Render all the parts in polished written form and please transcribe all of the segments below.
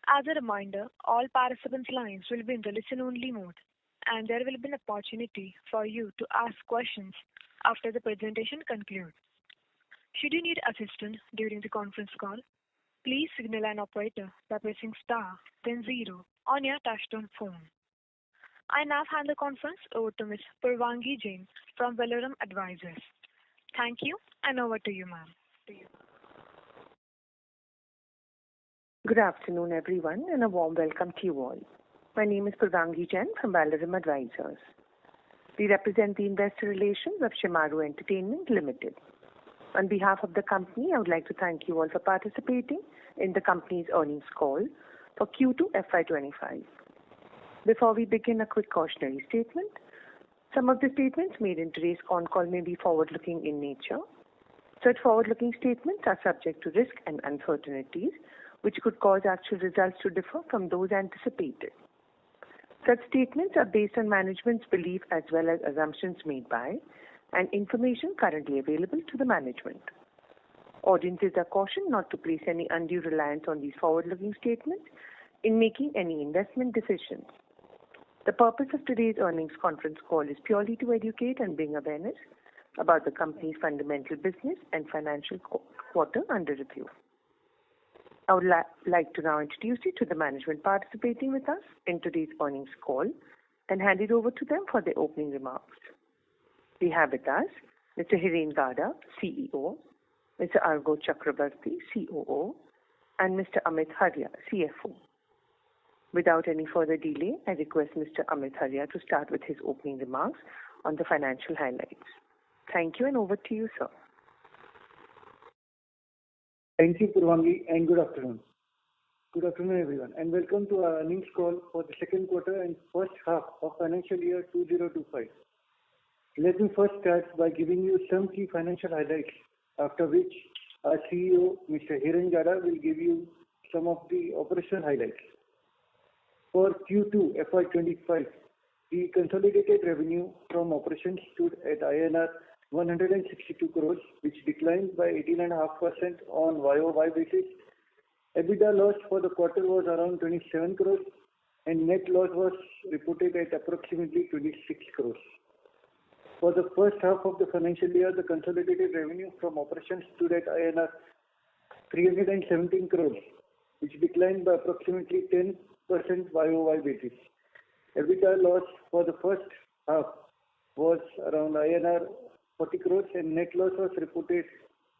As a reminder, all participants' lines will be in the listen-only mode, and there will be an opportunity for you to ask questions after the presentation concludes. Should you need assistance during the conference call, please signal an operator by pressing star, then zero on your touchtone phone. I now hand the conference over to Ms. Purvangi Jain from Valorum Advisors. Thank you, and over to you, ma'am. Good afternoon, everyone, and a warm welcome to you all. My name is Purvangi Jain from Valorum Advisors. We represent the investor relations of Shemaroo Entertainment Limited. On behalf of the company, I would like to thank you all for participating in the company's earnings call for Q2FY25. Before we begin, a quick cautionary statement. Some of the statements made in today's call may be forward-looking in nature. Such forward-looking statements are subject to risk and uncertainties, which could cause actual results to differ from those anticipated. Such statements are based on management's belief as well as assumptions made by and information currently available to the management. Audiences are cautioned not to place any undue reliance on these forward-looking statements in making any investment decisions. The purpose of today's earnings conference call is purely to educate and bring awareness about the company's fundamental business and financial quarter under review. I would like to now introduce you to the management participating with us in today's earnings call and hand it over to them for their opening remarks. We have with us Mr. Hiren Gada, CEO, Mr. Argo Chakrabarti, COO, and Mr. Amit Harya, CFO. Without any further delay, I request Mr. Amit Harya to start with his opening remarks on the financial highlights. Thank you, and over to you, sir. Thank you, Purvangi, and good afternoon. Good afternoon, everyone, and welcome to our earnings call for the second quarter and first half of financial year 2025. Let me first start by giving you some key financial highlights, after which our CEO, Mr. Hiren Gada, will give you some of the operational highlights. For Q2FY25, the consolidated revenue from operations stood at INR 162 crores, which declined by 18.5% on YOY basis. EBITDA loss for the quarter was around 27 crores, and net loss was reported at approximately 26 crores. For the first half of the financial year, the consolidated revenue from operations stood at INR 317 crores, which declined by approximately 10% YOY basis. EBITDA loss for the first half was around INR 40 crores and net loss was reported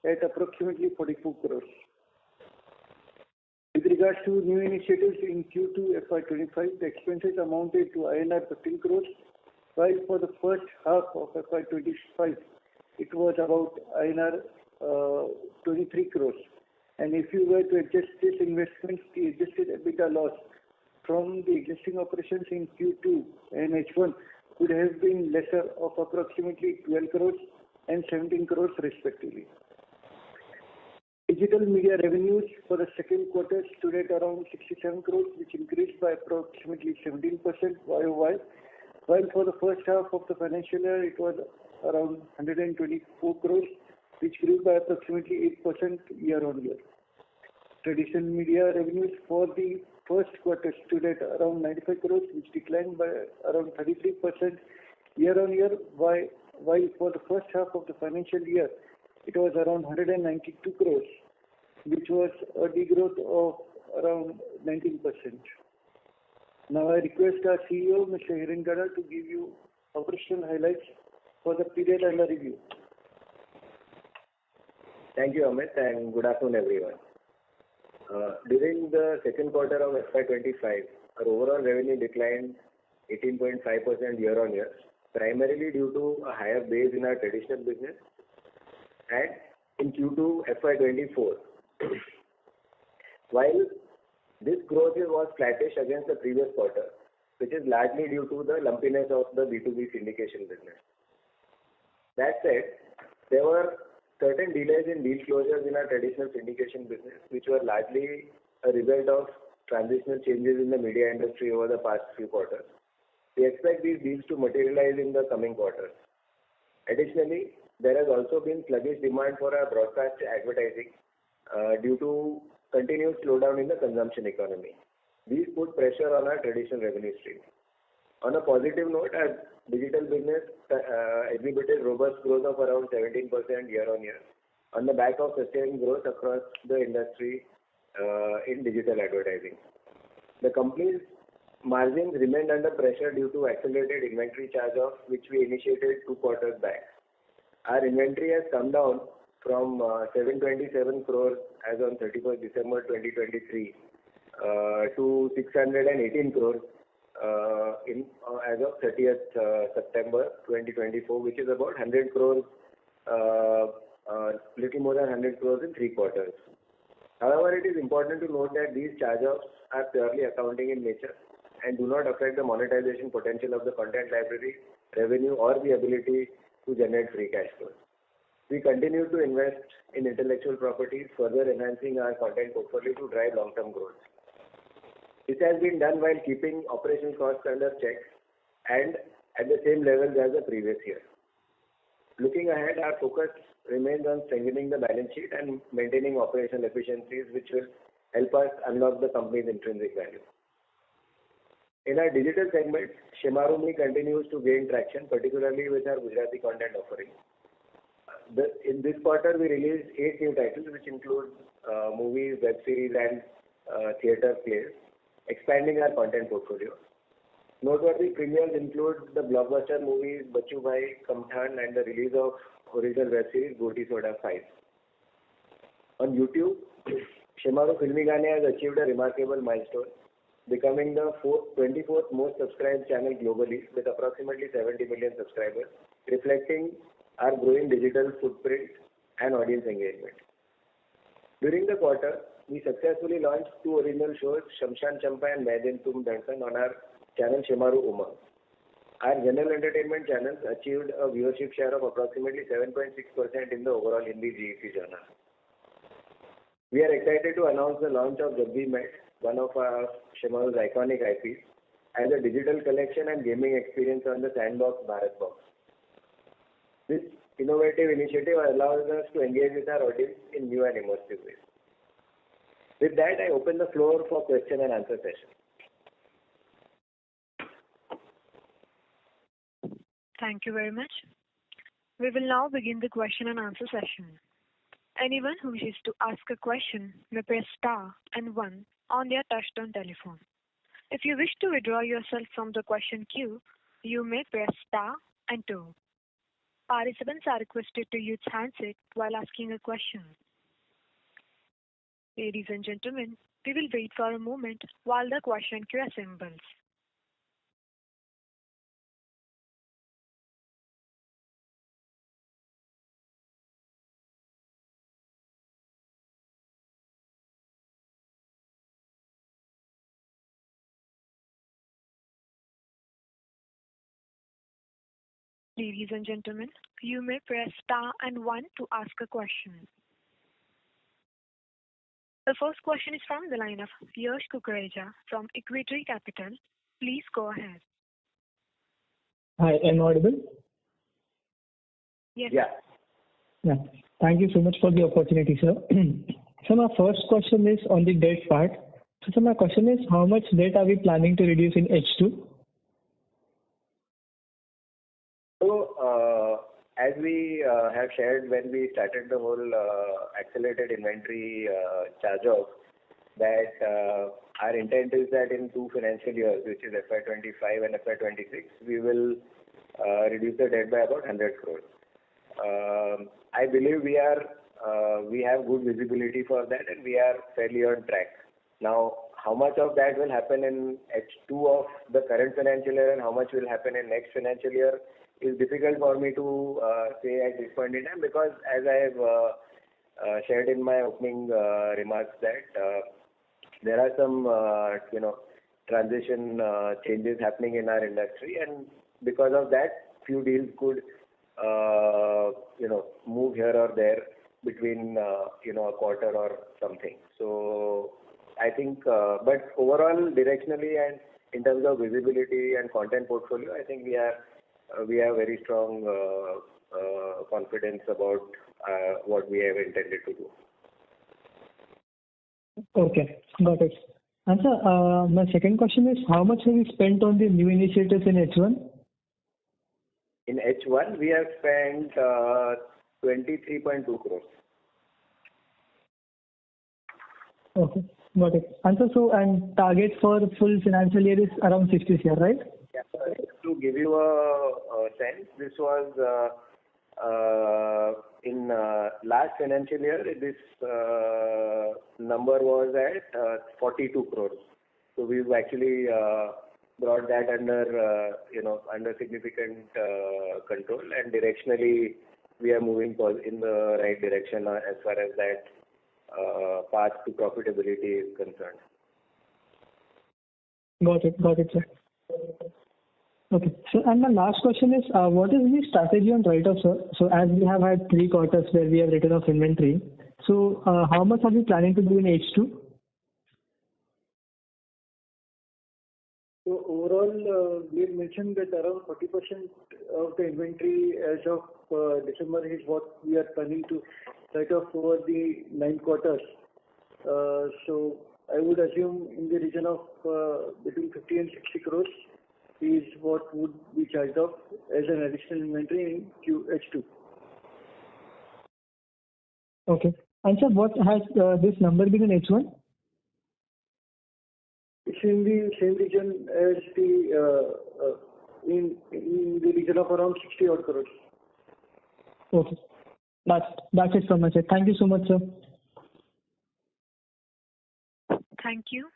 at approximately 44 crores. With regards to new initiatives in Q2FY25, the expenses amounted to INR 15 crores, while for the first half of FY25, it was about INR 23 crores. And if you were to adjust this investment, the adjusted EBITDA loss from the existing operations in Q2 and H1 could have been lesser of approximately 12 crores and 17 crores respectively. Digital media revenues for the second quarter stood at around 67 crores, which increased by approximately 17% YOY, while for the first half of the financial year it was around 124 crores, which grew by approximately 8% year-on-year. Traditional media revenues for the first quarter stood at around 95 crores, which declined by around 33% year-on-year, while for the first half of the financial year, it was around 192 crores, which was a degrowth of around 19%. Now I request our CEO, Mr. Hiren Gada, to give you operational highlights for the period under review. Thank you, Amit, and good afternoon, everyone. During the second quarter of FY25, our overall revenue declined 18.5% year-on-year, primarily due to a higher base in our traditional business. And in Q2 FY24, while this growth was flattish against the previous quarter, which is largely due to the lumpiness of the B2B syndication business. That said, there were certain delays in deal closures in our traditional syndication business, which were largely a result of transitional changes in the media industry over the past few quarters. We expect these deals to materialize in the coming quarters. Additionally, there has also been sluggish demand for our broadcast advertising due to continued slowdown in the consumption economy. These put pressure on our traditional revenue stream. On a positive note, our digital business exhibited robust growth of around 17% year-on-year on the back of sustained growth across the industry in digital advertising. The company's margins remained under pressure due to accelerated inventory charge-off, which we initiated 2 quarters back. Our inventory has come down from 727 crores as on 31st December 2023 to 618 crores as of 30th September 2024, which is about 100 crores, little more than 100 crores in 3 quarters. However, it is important to note that these charge-offs are purely accounting in nature and do not affect the monetization potential of the content library, revenue, or the ability to generate free cash flows. We continue to invest in intellectual properties, further enhancing our content portfolio to drive long-term growth. This has been done while keeping operational costs under check and at the same levels as the previous year. Looking ahead, our focus remains on strengthening the balance sheet and maintaining operational efficiencies, which will help us unlock the company's intrinsic value. In our digital segment, Shemaroo continues to gain traction, particularly with our Gujarati content offering. In this quarter, we released 8 new titles, which include movies, web series, and theatre plays, expanding our content portfolio. Noteworthy premieres include the blockbuster movies Bachchu Bhai, Kamthan, and the release of original web series Q2FY25. On YouTube, Shemaroo Filmi Gaane has achieved a remarkable milestone, becoming the 24th most subscribed channel globally with approximately 70 million subscribers, reflecting our growing digital footprint and audience engagement. During the quarter, we successfully launched 2 original shows, Shamshan Champa and Main Din Tum Dansan, on our channel Shemaroo Umang. Our general entertainment channels achieved a viewership share of approximately 7.6% in the overall Hindi GEC genre. We are excited to announce the launch of Jab We Met, one of our Shemaroo's iconic IPs, as a digital collection and gaming experience on the Sandbox Bharat Box. This innovative initiative allows us to engage with our audience in new and immersive ways. With that, I open the floor for question and answer session. Thank you very much. We will now begin the question and answer session. Anyone who wishes to ask a question may press star and 1 on their touchtone telephone. If you wish to withdraw yourself from the question queue, you may press star and 2. Participants are requested to use handset while asking a question. Ladies and gentlemen, we will wait for a moment while the question queue assembles. Ladies and gentlemen, you may press star and 1 to ask a question. The first question is from the line of Yash Kukreja from Equity Capital. Please go ahead. Hi, am I audible? Yes. Yeah. Thank you so much for the opportunity, sir. So my first question is on the debt part. So my question is, how much debt are we planning to reduce in H2? So, as we have shared when we started the whole accelerated inventory charge-off, that our intent is that in 2 financial years, which is FY25 and FY26, we will reduce the debt by about 100 crores. I believe we have good visibility for that, and we are fairly on track. Now, how much of that will happen in H2 of the current financial year and how much will happen in next financial year is difficult for me to say at this point in time, because as I have shared in my opening remarks that there are some transition changes happening in our industry, and because of that, few deals could move here or there between a quarter or something. So I think, but overall directionally and in terms of visibility and content portfolio, I think we have very strong confidence about what we have intended to do. Okay, got it. And sir, my second question is, how much have you spent on the new initiatives in H1? In H1, we have spent 23.2 crores. Okay, got it. And sir, and target for full financial year is around 60 crore, right? Yeah. To give you a sense, this was in last financial year, this number was at 42 crores. So we've actually brought that under under significant control, and directionally we are moving in the right direction as far as that path to profitability is concerned. Got it, sir. Okay. So, and my last question is, what is the strategy on write-off, sir? So, as we have had 3 quarters where we have written off inventory, so how much are we planning to do in H2? So overall, we had mentioned that around 40% of the inventory as of December is what we are planning to write off over the 9 quarters. So I would assume in the region of between 50 and 60 crores is what would be charged off as an additional inventory in H2. Okay. And sir, what has this number been in H1? It's in the same region as the in the region of around 60 odd crores. Okay. That's it from my side. Thank you so much, sir. Thank you.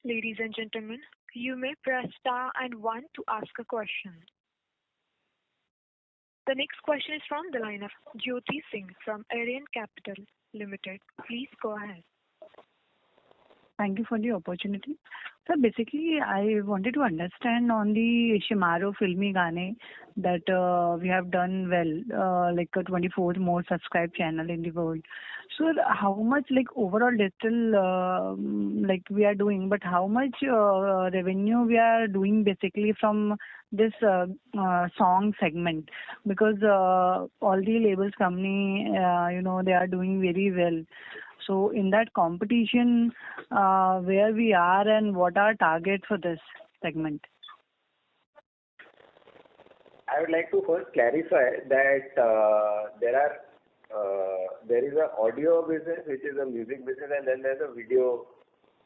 Ladies and gentlemen, you may press star and 1 to ask a question. The next question is from the line of Jyoti Singh from Aryan Capital Limited. Please go ahead. Thank you for the opportunity. So basically, I wanted to understand on the Shemaroo Filmi Gaane that we have done well, like a 24th most subscribed channel in the world. So how much like overall digital like we are doing, but how much revenue we are doing basically from this song segment? Because all the labels company, they are doing very well. So in that competition, where we are and what are targets for this segment? I would like to first clarify that there is an audio business, which is a music business, and then there's a video,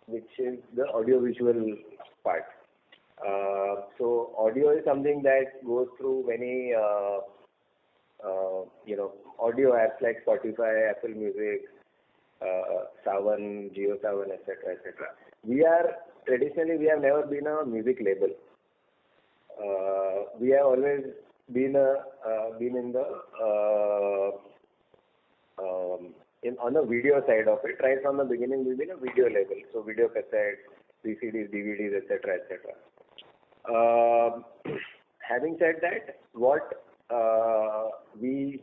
which is the audio-visual part. So audio is something that goes through many, audio apps like Spotify, Apple Music, Savan, Jio Savan, etc., etc. We have never been a music label. We have always been in the on the video side of it. Right from the beginning, we've been a video label. So video cassettes, VCDs, DVDs, etc., etc. Having said that, what we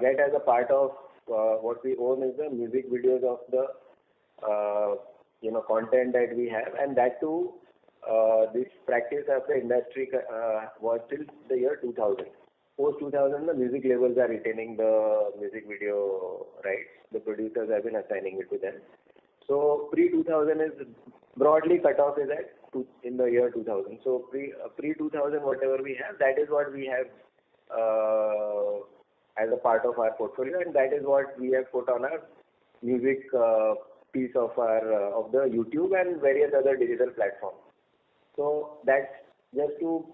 get as a part of what we own is the music videos of the content that we have, and that too, this practice of the industry was till the year 2000. Post 2000, the music labels are retaining the music video rights. The producers have been assigning it to them. So pre 2000 is broadly cut off is in the year 2000. So pre 2000, whatever we have, that is what we have as a part of our portfolio, and that is what we have put on our music piece of the YouTube and various other digital platforms. So that's just to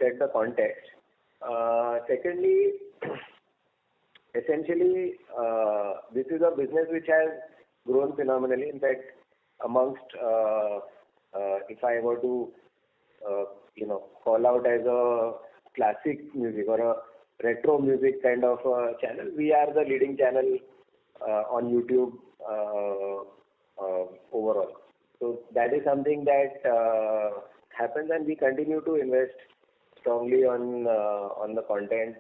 set the context. Secondly, essentially, this is a business which has grown phenomenally. In fact, amongst if I were to call out as a classic music or a retro music kind of channel, we are the leading channel on YouTube overall. So that is something that happens, and we continue to invest strongly on the content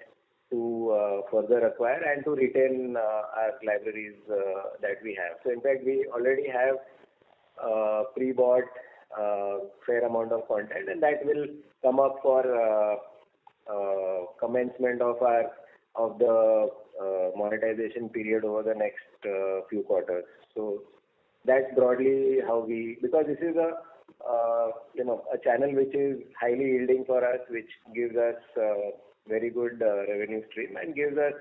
to further acquire and to retain our libraries that we have. So in fact, we already have pre-bought fair amount of content, and that will come up for commencement of the monetization period over the next few quarters. So that's broadly how because this is a channel which is highly yielding for us, which gives us very good revenue stream and gives us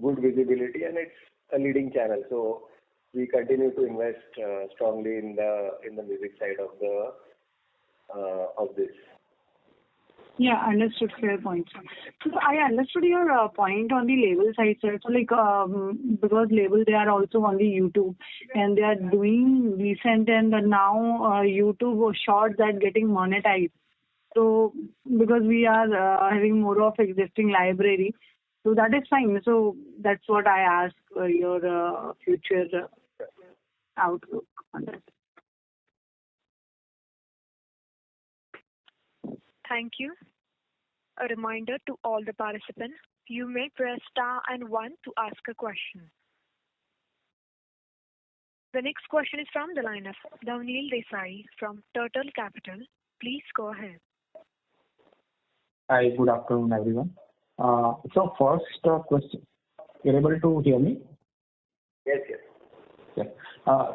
good visibility, and it's a leading channel. So we continue to invest strongly in the music side of this. Yeah, understood. Fair point, sir. So I understood your point on the label side, sir. So because label, they are also on the YouTube and they are doing decent, and now YouTube shorts that getting monetized. So because we are having more of existing library, so that is fine. So that's what I ask your future outlook on that. Thank you. A reminder to all the participants, you may press star and 1 to ask a question. The next question is from the line of Navneel Desai from Turtle Capital. Please go ahead. Hi, good afternoon, everyone. So first question, you're able to hear me? Yes. Yes.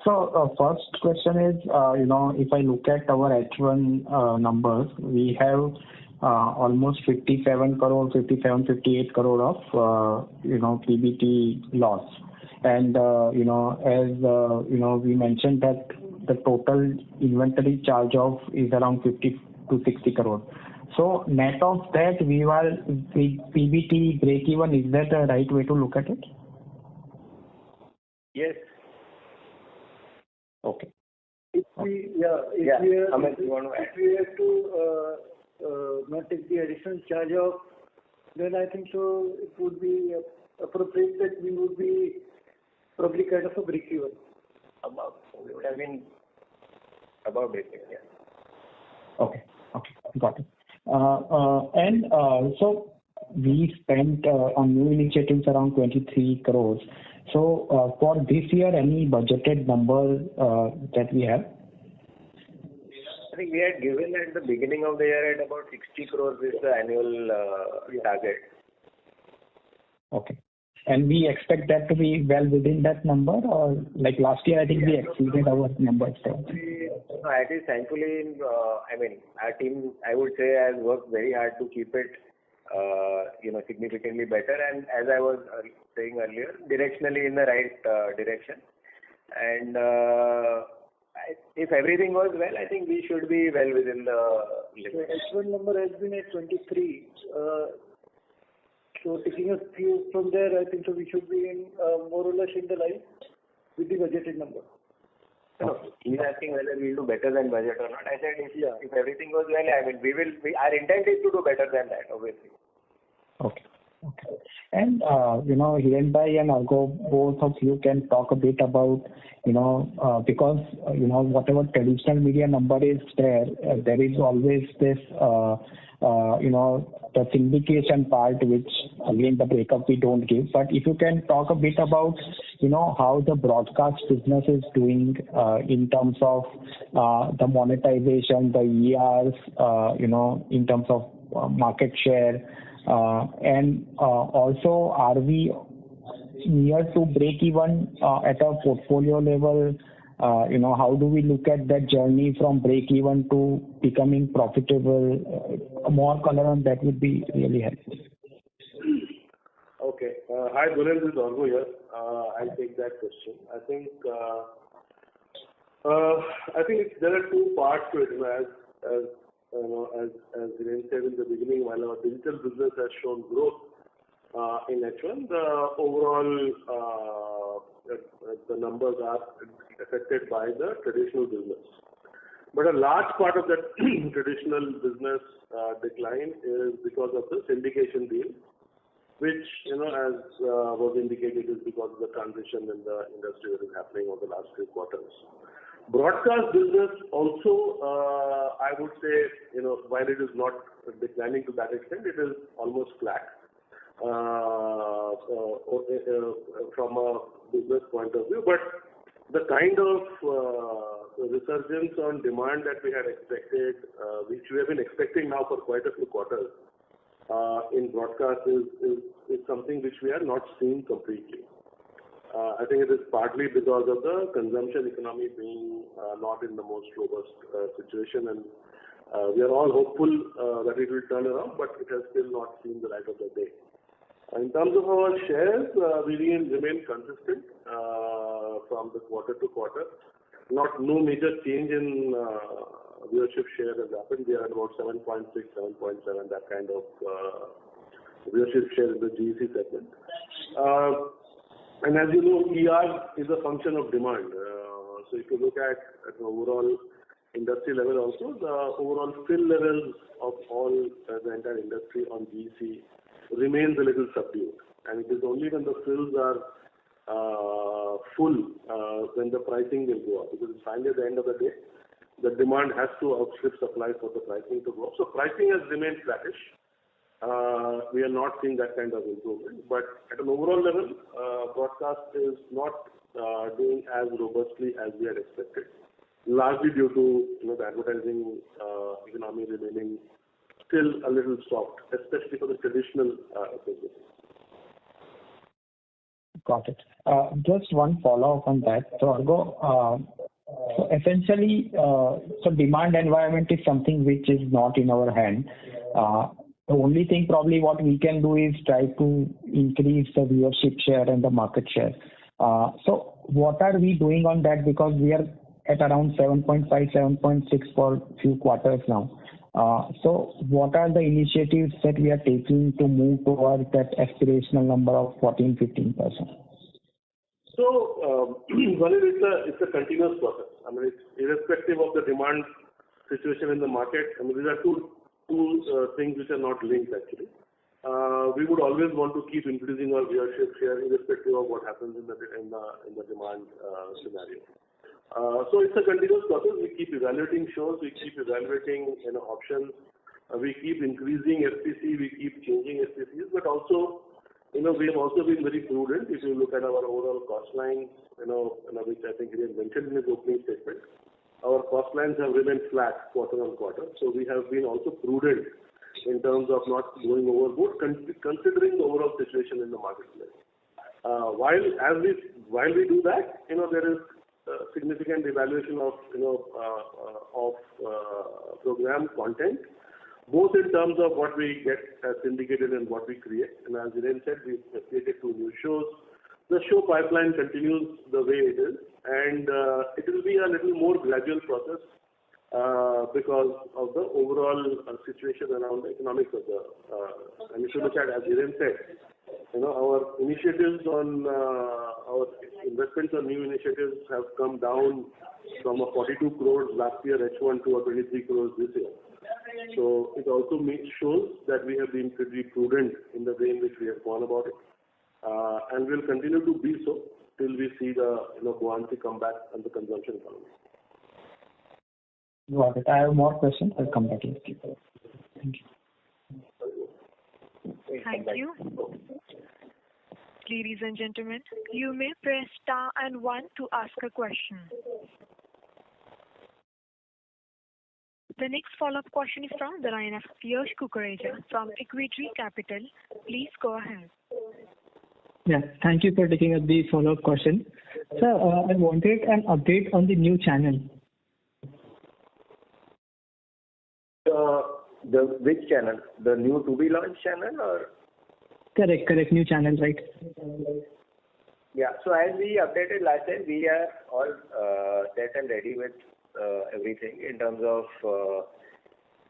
So first question is, if I look at our H1 numbers, we have almost 57 crore, 58 crore of, PBT loss. And, as, we mentioned that the total inventory charge-off is around 50 to 60 crore. So net of that, we were PBT break-even. Is that the right way to look at it? Yes. Okay. If we have to not take the additional charge off, then I think so it would be appropriate that we would be probably kind of a break-even. We would have been about break-even, yeah. Okay, got it. So we spent on new initiatives around 23 crores. So for this year, any budgeted number that we have? I think we had given at the beginning of the year at about 60 crores is the annual target. Okay. And we expect that to be well within that number, or like last year, I think we exceeded our numbers. No, at least thankfully, our team, I would say, has worked very hard to keep it, significantly better. And as I was saying earlier, directionally in the right direction. And if everything goes well, I think we should be well within the limit. So H1 number has been at 23. So taking a few from there, I think so we should be in more or less in the line with the budgeted number. No, he's asking whether we'll do better than budget or not. I said if everything goes well, our intent is to do better than that, obviously. Okay. And, Hirenbhai and Argo, both of you can talk a bit about, because, whatever traditional media number is there is always this, the syndication part, which again the breakup we don't give. But if you can talk a bit about, how the broadcast business is doing in terms of the monetization, the ERs, in terms of market share. And also, are we near to break even at a portfolio level? How do we look at that journey from break even to becoming profitable? More color on that would be really helpful. Okay. Hi, Dhunil, this is Argo here. I'll take that question. I think there are two parts to it. As Hiren said in the beginning, while our digital business has shown growth in H1, the overall the numbers are affected by the traditional business. But a large part of that traditional business decline is because of the syndication deal, which, as was indicated, is because of the transition in the industry that is happening over the last few quarters. Broadcast business also, I would say, while it is not declining to that extent, it is almost flat from a business point of view. But the kind of resurgence on demand that we had expected, which we have been expecting now for quite a few quarters, in broadcast is something which we are not seeing completely. I think it is partly because of the consumption economy being not in the most robust situation, and we are all hopeful that it will turn around, but it has still not seen the light of the day. In terms of our shares, we remain consistent from the quarter to quarter. No major change in viewership share has happened. We are at about 7.6, 7.7, that kind of viewership share in the GEC segment. And as you know, ER is a function of demand. So if you look at the overall industry level also, the overall fill levels of all the entire industry on GEC remains a little subdued. And it is only when the fills are full when the pricing will go up. Because finally at the end of the day, the demand has to outstrip supply for the pricing to go up. So pricing has remained flattish. We are not seeing that kind of improvement. But at an overall level, broadcast is not doing as robustly as we had expected, largely due to the advertising economy remaining still a little soft, especially for the traditional business. Got it. Just one follow-up on that. So, Argo, so essentially, so demand environment is something which is not in our hand. The only thing probably what we can do is try to increase the viewership share and the market share. So what are we doing on that? Because we are at around 7.5, 7.6 for a few quarters now. So what are the initiatives that we are taking to move towards that aspirational number of 14-15%? So, it's a continuous process. I mean, it's irrespective of the demand situation in the market. I mean, these are two things which are not linked actually. We would always want to keep increasing our viewership share irrespective of what happens in the demand scenario. So it's a continuous process. We keep evaluating shows, we keep evaluating options, we keep increasing FCC, we keep changing FCCs, but also we have also been very prudent. If you look at our overall cost lines, which I think he had mentioned in his opening statement, our cost lines have remained flat quarter on quarter. So we have been also prudent in terms of not going overboard, considering the overall situation in the marketplace. While we do that, there is significant evaluation of program content, both in terms of what we get syndicated and what we create. And as Hiren said, we've created 2 new shows. The show pipeline continues the way it is, and it will be a little more gradual process because of the overall situation around the economics of the. And if you look at, as Hiren said, our initiatives on our investments on new initiatives have come down from a 42 crores last year H1 to a 23 crores this year. So it also shows that we have been pretty prudent in the way in which we have gone about it, and will continue to be so till we see the buoyancy come back on the consumption economy. Got it. I have more questions. I'll come back in. Thank you. Thank you. Ladies and gentlemen, you may press star and 1 to ask a question. The next follow-up question is from the line of Yash Kukreja from Equity Capital. Please go ahead. Yeah, thank you for taking up the follow-up question. Sir, I wanted an update on the new channel. Which channel? The new to-be launched channel or? Correct. New channel, right? Yeah. So as we updated last time, we are all set and ready with everything in terms of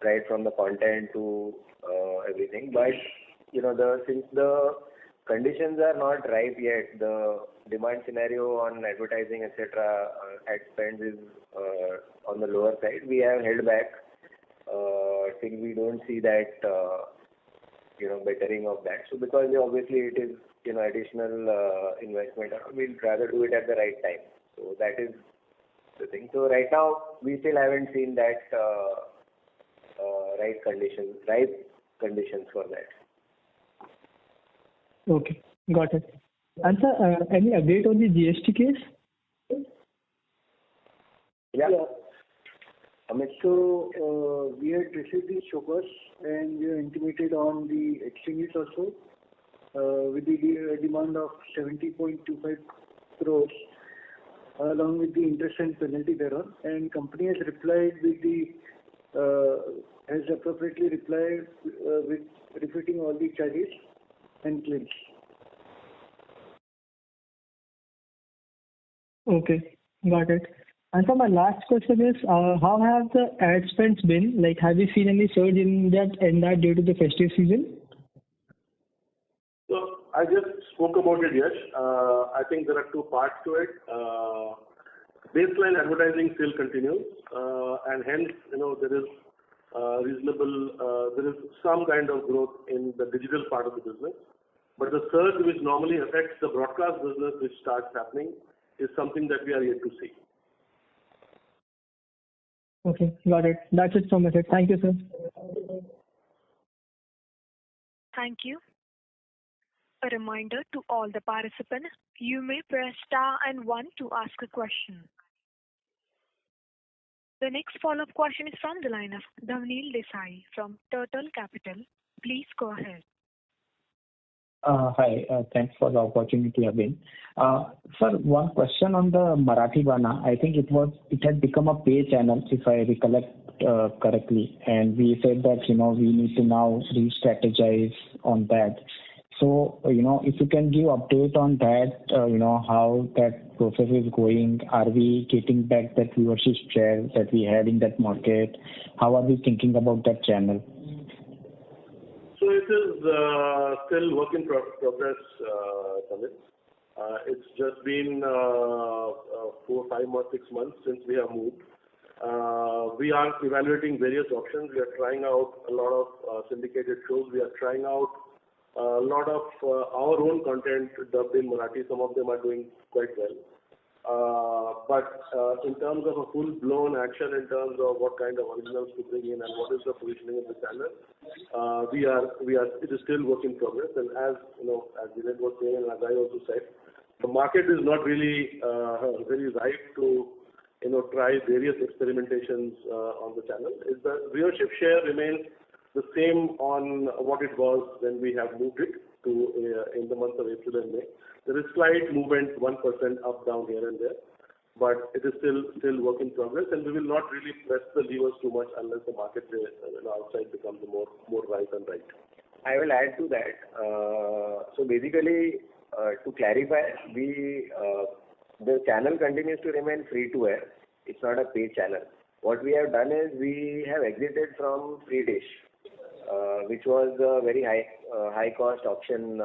right from the content to everything. But since the conditions are not ripe yet, the demand scenario on advertising, etc., ad spend is on the lower side. We have held back till we don't see that bettering of that. So because obviously it is additional investment, we'll rather do it at the right time. So that is the thing. So right now we still haven't seen that ripe conditions for that. Okay, got it. And sir, any update on the GST case? Yeah. Amit? So we had received the showcase and we were intimated on the exchanges also with the demand of 70.25 crores along with the interest and penalty thereon. And company has replied with has appropriately replied with refuting all the charges and claims. Okay, got it. And so my last question is, how have the ad spends been? Like, have you seen any surge in that due to the festive season? So I just spoke about it, Yash. I think there are two parts to it. Baseline advertising still continues, and hence, there is there is some kind of growth in the digital part of the business. But the surge which normally affects the broadcast business, which starts happening, is something that we are yet to see. Okay, got it. That's it from my side. Thank you, sir. Thank you. A reminder to all the participants, you may press star and 1 to ask a question. The next follow-up question is from the line of Dhavnil Desai from Turtle Capital. Please go ahead. Hi, thanks for the opportunity again. Sir, one question on the Marathi Bana. I think it had become a pay channel, if I recollect correctly, and we said that we need to now re-strategize on that. So if you can give update on that, how that process is going. Are we getting back that viewership share that we had in that market? How are we thinking about that channel? So it is still work in progress, Samit. It's just been 4, 5 or 6 months since we have moved. We are evaluating various options. We are trying out a lot of syndicated shows. We are trying out a lot of our own content dubbed in Marathi. Some of them are doing quite well. But in terms of a full-blown action, in terms of what kind of originals to bring in and what is the positioning of the channel, it is still work in progress. And as as Viren was saying, and as I also said, the market is not really very ripe to try various experimentations on the channel. The viewership share remains the same on what it was when we have moved it to in the months of April and May. There is slight movement, 1% up, down here and there, but it is still work in progress, and we will not really press the levers too much unless the market outside becomes more ripe and right. I will add to that. So basically, to clarify, the channel continues to remain free to air. It's not a paid channel. What we have done is we have exited from free dish, which was a very high cost option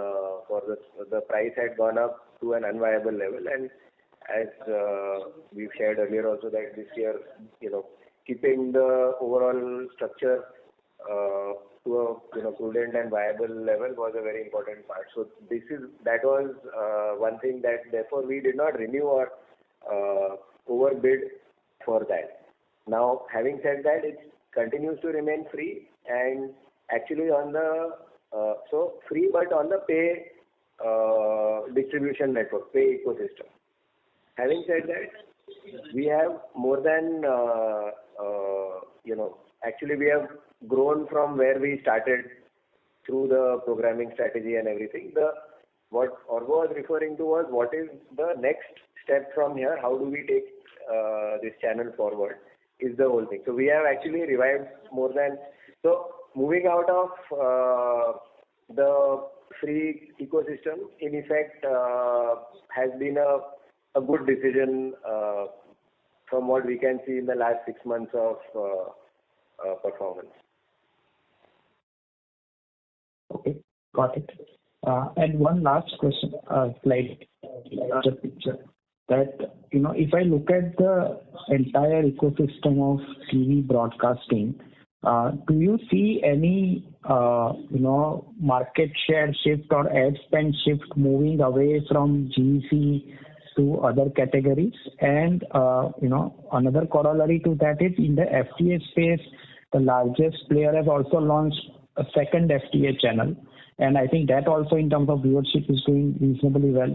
for the price had gone up to an unviable level, and as we've shared earlier also that this year, keeping the overall structure to a prudent and viable level was a very important part. So that was one thing that therefore we did not renew or overbid for that. Now, having said that, it continues to remain free and actually on the so free but on the pay distribution network, pay ecosystem. Having said that, we have more than actually we have grown from where we started through the programming strategy and everything. What Orgo was referring to was what is the next step from here? How do we take this channel forward? Is the whole thing. So we have actually revived more than moving out of the free ecosystem. In effect, has been a good decision from what we can see in the last 6 months of performance. Okay, got it. And one last question, slide larger picture. That if I look at the entire ecosystem of TV broadcasting, do you see any market share shift or ad spend shift moving away from GEC to other categories? And another corollary to that is in the FTA space, the largest player has also launched a second FTA channel, and I think that also in terms of viewership is doing reasonably well.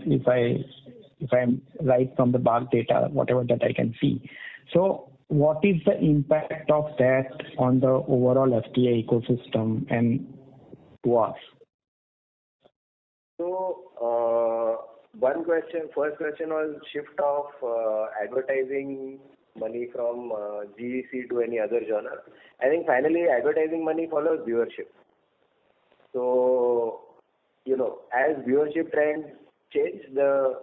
If I'm right from the BARC data, whatever that I can see. So what is the impact of that on the overall FTA ecosystem and to us? So, first question was shift of advertising money from GEC to any other genre. I think finally advertising money follows viewership. So, as viewership trends change, the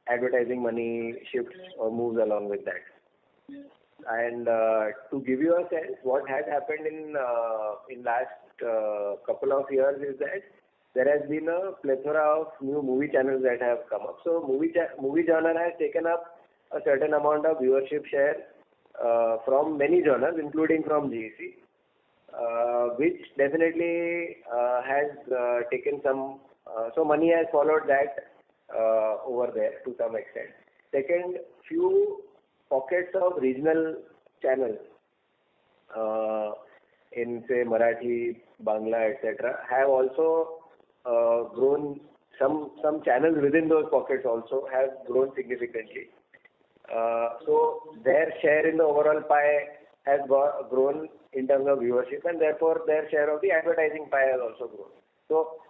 advertising money shifts or moves along with that. And to give you a sense, what has happened in last couple of years is that there has been a plethora of new movie channels that have come up. So movie genre has taken up a certain amount of viewership share from many genres, including from GEC, which definitely has taken some. So money has followed that over there to some extent. Second, few pockets of regional channels in say Marathi, Bangla, etc. have also grown. Some channels within those pockets also have grown significantly. So their share in the overall pie has grown in terms of viewership, and therefore their share of the advertising pie has also grown. So,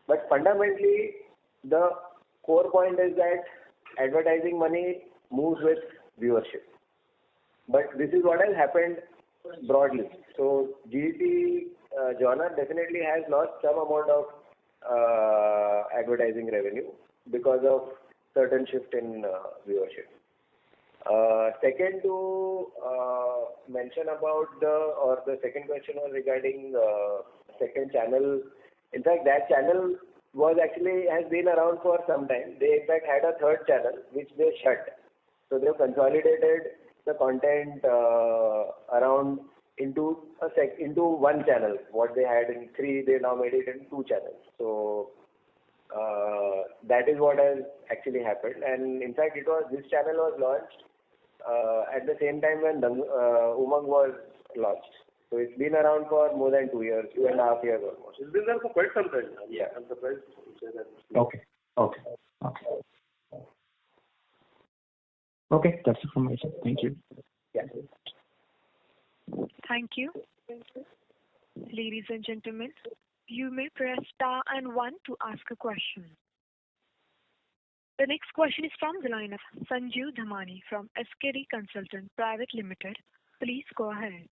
but fundamentally, the core point is that advertising money moves with viewership. But this is what has happened broadly. So GEC genre definitely has lost some amount of advertising revenue because of certain shift in viewership. Second, to mention about the second question was regarding second channel. In fact, that channel has been around for some time. They in fact had a third channel which they shut. So they've consolidated the content around into one channel. What they had in 3, they now made it in 2 channels. So that is what has actually happened. And in fact, this channel was launched at the same time when Umang was launched. So it's been around for more than 2 years, 2.5 years almost. It's been there for quite some time. Yeah. I'm surprised to say that. Okay, that's it from my side. Thank you. Yeah. Thank you. Ladies and gentlemen, you may press star and 1 to ask a question. The next question is from the line of Sanjeev Dhamani from SKD Consultant Private Limited. Please go ahead.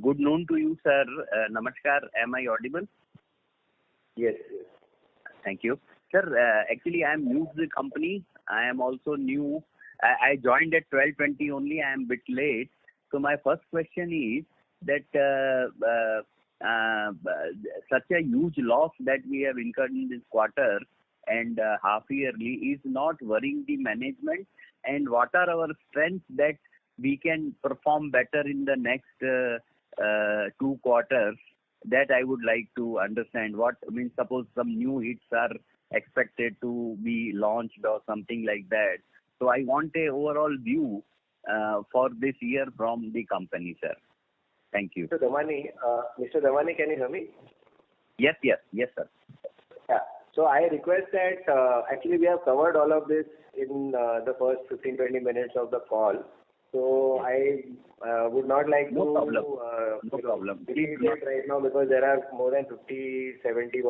Good noon to you, sir. Namaskar. Am I audible? Yes. Thank you. Sir, actually I am new to the company. I am also new. I joined at 12:20 only. I am a bit late. So my first question is that such a huge loss that we have incurred in this quarter and half yearly is not worrying the management, and what are our strengths that we can perform better in the next 2 quarters? That I would like to understand. Suppose some new hits are expected to be launched or something like that. So I want a overall view for this year from the company, sir. Thank you. Mr. Dhamani, can you hear me? Yes, sir. Yeah. So I request that actually we have covered all of this in the first 15-20 minutes of the call. So I would not like No to problem. repeat it right now because there are more than 50, 70,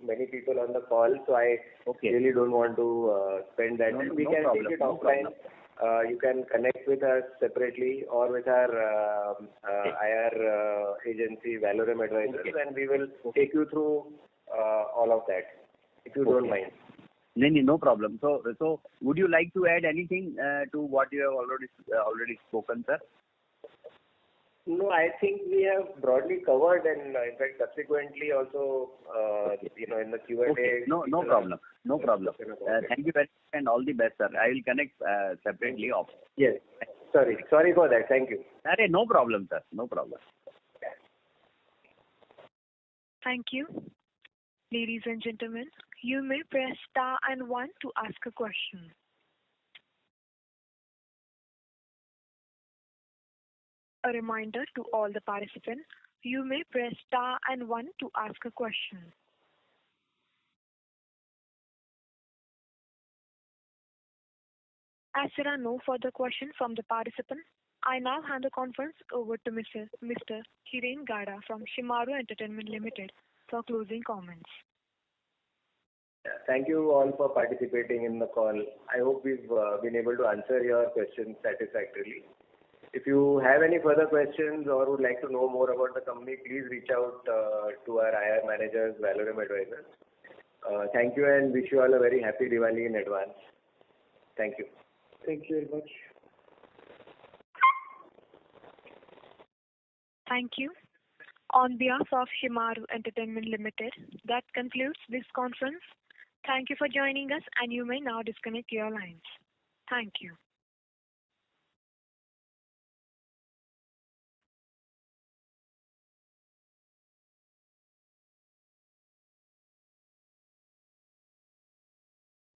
many people on the call. So I really don't want to spend that time. We can take it offline. You can connect with us separately or with our IR agency, Valorum Advisors, and we will take you through all of that, if you don't mind. No problem. So would you like to add anything to what you have already spoken, sir? No, I think we have broadly covered, and in fact subsequently also, in the Q&A. Okay. No problem. Thank you very much and all the best, sir. I will connect separately off. Yes. Sorry for that. Thank you. No problem, sir. No problem. Thank you. Ladies and gentlemen, you may press star and 1 to ask a question. A reminder to all the participants, you may press star and 1 to ask a question. As there are no further questions from the participant, I now hand the conference over to Mr. Hiren Gada from Shemaroo Entertainment Limited for closing comments. Thank you all for participating in the call. I hope we've been able to answer your questions satisfactorily. If you have any further questions or would like to know more about the company, please reach out to our IR managers, Valorum Advisors. Thank you and wish you all a very happy Diwali in advance. Thank you. Thank you very much. Thank you. On behalf of Shemaroo Entertainment Limited, that concludes this conference. Thank you for joining us, and you may now disconnect your lines. Thank you.